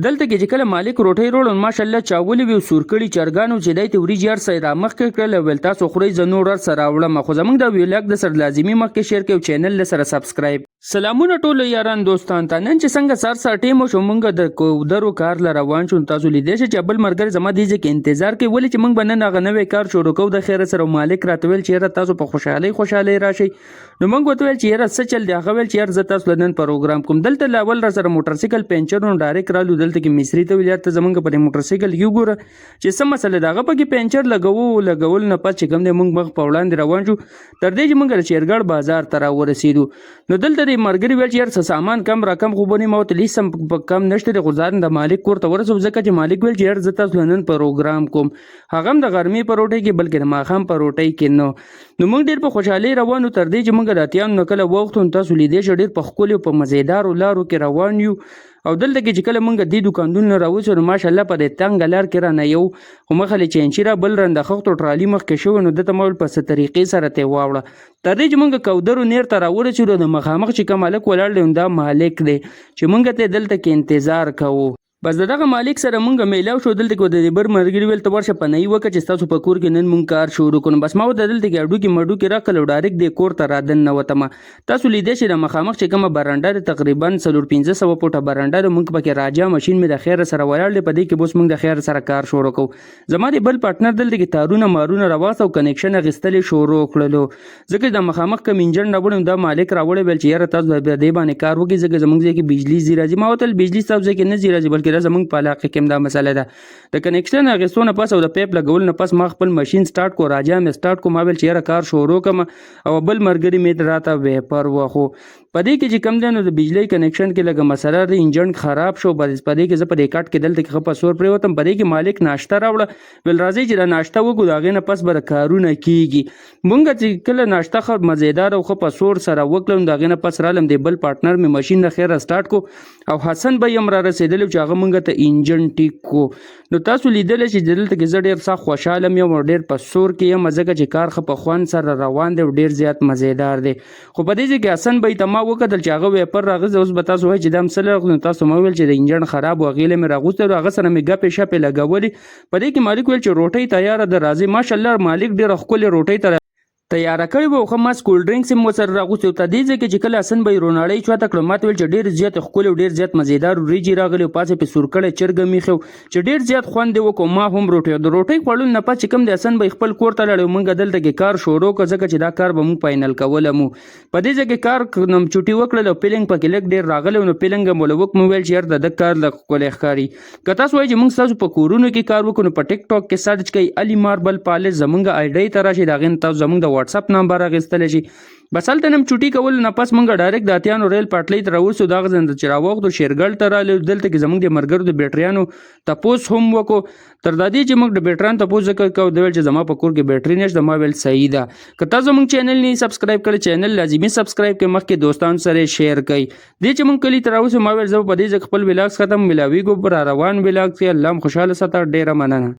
دلته کې چې کله مالک روټۍ روړل ماشاءالله چاولې وي سور کړي چرګانو چې دای ته وریجې هر څه را مخکې کړل ول تاسو خورئ زه نور هر څه راوړم خو زموږ د ویلاګ د سر لازمي مخکې شیر کړئ او چینل له سره سبسکرایب سلامونه ټولو یاران دوستان ته نن چې څنګه سار ټیم شو مونږ د کودرو کار ل روان شو تاسو لیدې چې بل مرګر زما دی چې انتظار کوي ولې چې مونږ بنن هغه نوې کار شروع کوو د خیر سره مالک راتویل چې تاسو په خوشحالي راشي نو مونږ وتویل چې څه چل دی هغه ویل چې زه تاسو لنن پروګرام کوم دلته لاول را سره موټر سایکل پنچر نو ډایرک رالو دلته کې مصری ته ویل ته زمونږ په موټر سایکل یو ګوره چې سم مسله دغه پکې پنچر لګول نه پات چې کوم دی مونږ مخ په وړاندې روان شو تر دې چې مونږ چیرګړ بازار ته را ورسېدو نو دلته د مرګري ویل چې سامان کم رقم خو بني موت لیسم کم نشته د غزار د مالک کور ته ورسو ځکه چې مالک ویل چې زه تاسو نن پروګرام کوم هغه د غرمې پروټي کې بلکې د ماخام پروټي کې نو موږ ډیر په خوشحالي روانو تر دې چې موږ راتیان نو کله وخت تاسو لیدې چې ډیر په خپل په مزیدار لارو کې روان یو او دلته کې چې کله موږ د دکاندونو راوځو نو ماشاءالله په دې تنګ لار کې را نه یو خو مخه چینچی را بل رنده خښتو ټرالي مخ کې شو نو د تمول په ست طریقې سره ته واوړه تر دې چې موږ کودرو نیر ته راورسېدو د مخامخ چې کوم مالک ولاړ دی دا مالک دی چې موږ ته دلته کې انتظار کوو بس دغه مالک سره مونږ میلاو شو دلته کو د بر مرګری ویل ته ورشه پنای وکه چې تاسو په کور کې نن مونږ کار شروع کړو بس ما د دلته کې اډو کې مډو کې راکلو ډایرک د کور ته رادن نه وته تاسو لیدې چې د مخامخ چې کومه برانډه تقریبا 1500 فوټه برانډه مونږ پکې راجا ماشين می د خیر سره ولاړ په دې کې بوس مونږ د خیر سره کار شروع کوو زما د بل پارتنر دلته کې تارونه مارونه راواسو کنیکشن غستلې شروع کړلو ځکه د مخامخ کم انجن راوړم دا مالک راوړل بل چې یاره تاسو به دې باندې کار وکړي ځکه زمونږ کې بجلی زیراځي ما وتل بجلی تاسو کې نه زیراځي بلکې زمونږ په علاقه کوم دا مسله ده د کنیکشن اغستونه پاس او د پیپ لګول نه پاس ما خپل ماشين سٹارټ کو راجا مې سٹارټ کو ما بل چیرې کار شروع کوم او بل مرګري مې راته ویپر واخو پدې کې چې کم دنو د بجلی کنیکشن کې لګه مسله د انجن خراب شو بس پدې کې ز په ریکارډ کې دلته کې خپه سور پرې وتم پدې کې مالک ناشته راوړه ول راځي چې دا ناشته وګو داغه نه پس بر کارونه کیږي مونږ چې کله ناشته خو مزیدار او خپه سور سره وکړم داغه نه پس رالم د بل پارتنر مې ماشين نه خیر سٹارټ کو او حسن به يم را رسیدل چې هغه مونږ ته انجن ټیک کو نو تاسو لیدل چې دلته کې زړه ډیر ښه خوشاله مې ډیر په سور کې یم ځکه چې کار خ په خوان سره روان دی ډیر زیات مزیدار دی خو په دې کې حسن به تما وکړل چې هغه ویپر راغز اوس به تاسو وایي چې د مسله تاسو مو ویل چې د انجن خراب او غیله مې راغوسته هغه سره مې غپې شپې لګولې په دې کې مالک ویل چې روټي تیار ده راځي ماشاءالله مالک ډیر خپل روټي تیار کړی وو خو ما سکول ډرینګ سم سره راغوستو ته دې ځکه چې کله حسن به روناړی چا تکړه ماته ویل چې ډیر زیات خپل ډیر زیات مزیدار ریجی راغلی پاسه په سور کړه چرګ میخو چې ډیر زیات خوند دی وکم ما هم روټي د روټي خپل نه پات چې کم د حسن به خپل کور ته لړ مونږ دلته کې کار شروع کو ځکه چې دا کار به مونږ فائنل کولم په دې ځکه کار نم چټي وکړل پیلنګ پکې لګ ډیر راغلی نو پیلنګ مول وک موبایل شیر د کار د کولې ښکاری کته سوې چې مونږ تاسو په کورونو کې کار وکړو په ټیک ټاک کې سرچ کوي علي ماربل پالیس زمونږ آی ډی تراشي دا غن تاسو زمونږ د واتس اپ نمبر غستل شي بس هلته نم چټي کول نه پس مونږ ډایرکټ د اتیانو ریل پټلې تر اوسو دا غزند چې راوغ د شیرګل تر دلته کې زمونږ د مرګرو د بیټریانو تاسو هم وکړو تر دادی چې موږ د بیټران تاسو کو د ویل چې زما په کور کې بیټری نشته ما ویل صحیح ده کته زموږ چینل نه سبسکرایب کړئ چینل لازمي سبسکرایب کړئ مخکې دوستانو سره شیر کړئ دې چې موږ کلی تر اوسه ما ویل زه په دې ځکه خپل ویلاګ ختم ملاوي ګو پر روان ویلاګ کې الله خوشاله ساته ډیره مننه